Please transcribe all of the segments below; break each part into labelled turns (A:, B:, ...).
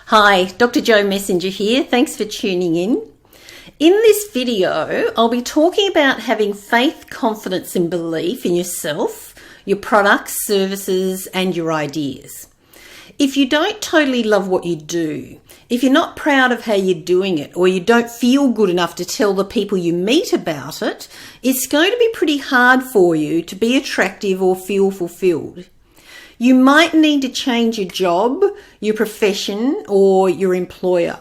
A: Hi, Dr. Jo Messenger here. Thanks for tuning in. In this video, I'll be talking about having faith, confidence and belief in yourself, your products, services and your ideas. If you don't totally love what you do, if you're not proud of how you're doing it, or you don't feel good enough to tell the people you meet about it, it's going to be pretty hard for you to be attractive or feel fulfilled. You might need to change your job, your profession, or your employer.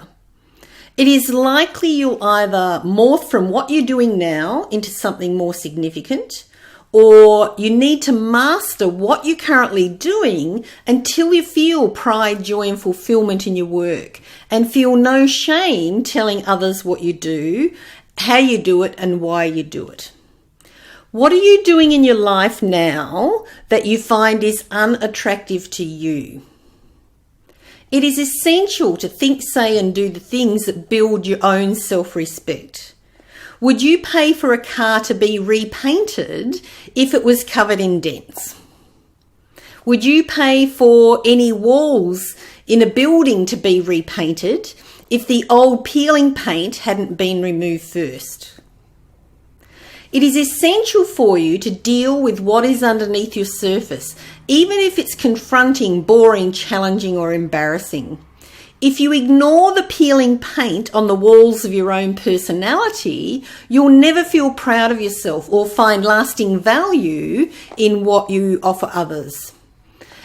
A: It is likely you'll either morph from what you're doing now into something more significant, or you need to master what you're currently doing until you feel pride, joy, and fulfillment in your work and feel no shame telling others what you do, how you do it, and why you do it. What are you doing in your life now that you find is unattractive to you? It is essential to think, say, and do the things that build your own self-respect. Would you pay for a car to be repainted if it was covered in dents? Would you pay for any walls in a building to be repainted if the old peeling paint hadn't been removed first? It is essential for you to deal with what is underneath your surface, even if it's confronting, boring, challenging, or embarrassing. If you ignore the peeling paint on the walls of your own personality, you'll never feel proud of yourself or find lasting value in what you offer others.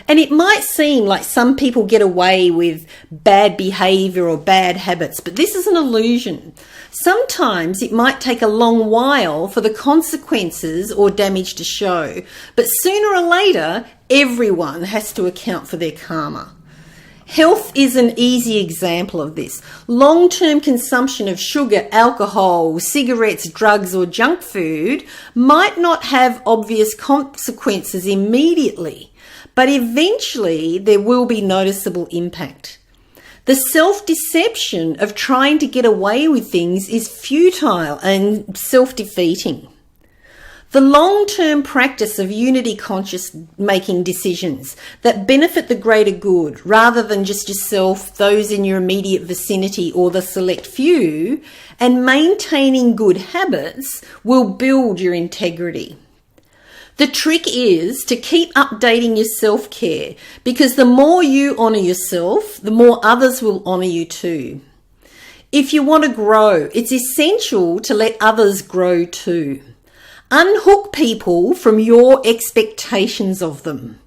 A: And it might seem like some people get away with bad behaviour or bad habits, but this is an illusion. Sometimes it might take a long while for the consequences or damage to show, but sooner or later, everyone has to account for their karma. Health is an easy example of this. Long-term consumption of sugar, alcohol, cigarettes, drugs, or junk food might not have obvious consequences immediately, but eventually there will be noticeable impact. The self-deception of trying to get away with things is futile and self-defeating. The long-term practice of unity-conscious making decisions that benefit the greater good rather than just yourself, those in your immediate vicinity or the select few, and maintaining good habits will build your integrity. The trick is to keep updating your self-care, because the more you honour yourself, the more others will honour you too. If you want to grow, it's essential to let others grow too. Unhook people from your expectations of them,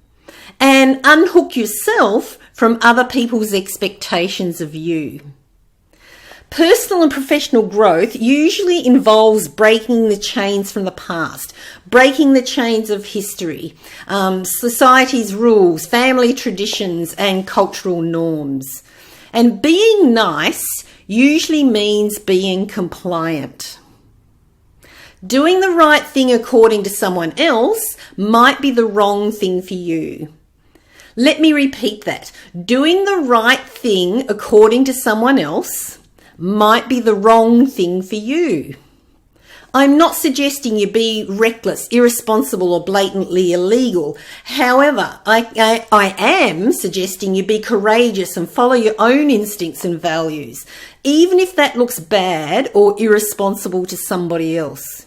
A: and unhook yourself from other people's expectations of you. Personal and professional growth usually involves breaking the chains from the past, breaking the chains of history, society's rules, family traditions, and cultural norms. And being nice usually means being compliant. Doing the right thing according to someone else might be the wrong thing for you. Let me repeat that. Doing the right thing according to someone else might be the wrong thing for you. I'm not suggesting you be reckless, irresponsible, or blatantly illegal. However, I am suggesting you be courageous and follow your own instincts and values, even if that looks bad or irresponsible to somebody else.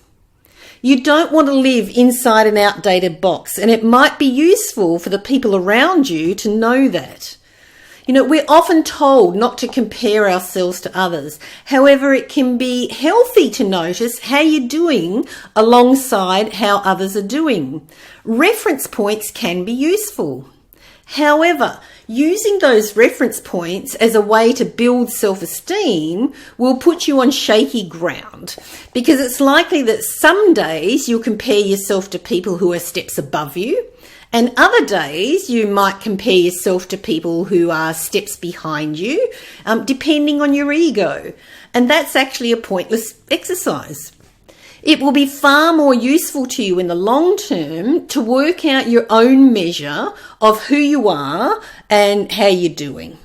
A: You don't want to live inside an outdated box, and it might be useful for the people around you to know that. We're often told not to compare ourselves to others. However, it can be healthy to notice how you're doing alongside how others are doing. Reference points can be useful. However, using those reference points as a way to build self-esteem will put you on shaky ground, because it's likely that some days you'll compare yourself to people who are steps above you, and other days you might compare yourself to people who are steps behind you, depending on your ego. And that's actually a pointless exercise. It will be far more useful to you in the long term to work out your own measure of who you are and how you're doing.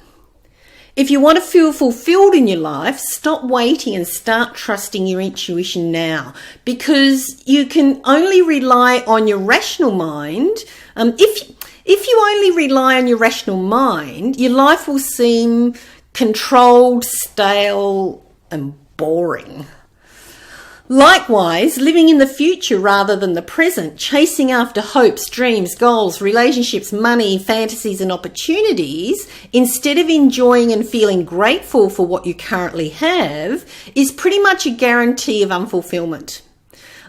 A: If you want to feel fulfilled in your life, stop waiting and start trusting your intuition now, because you can only rely on your rational mind. If you only rely on your rational mind, your life will seem controlled, stale, and boring. Likewise, living in the future rather than the present, chasing after hopes, dreams, goals, relationships, money, fantasies, and opportunities, instead of enjoying and feeling grateful for what you currently have, is pretty much a guarantee of unfulfillment.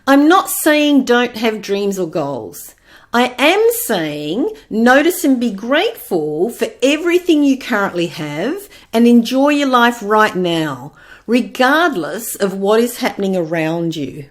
A: I'm not saying don't have dreams or goals. I am saying notice and be grateful for everything you currently have and enjoy your life right now, regardless of what is happening around you.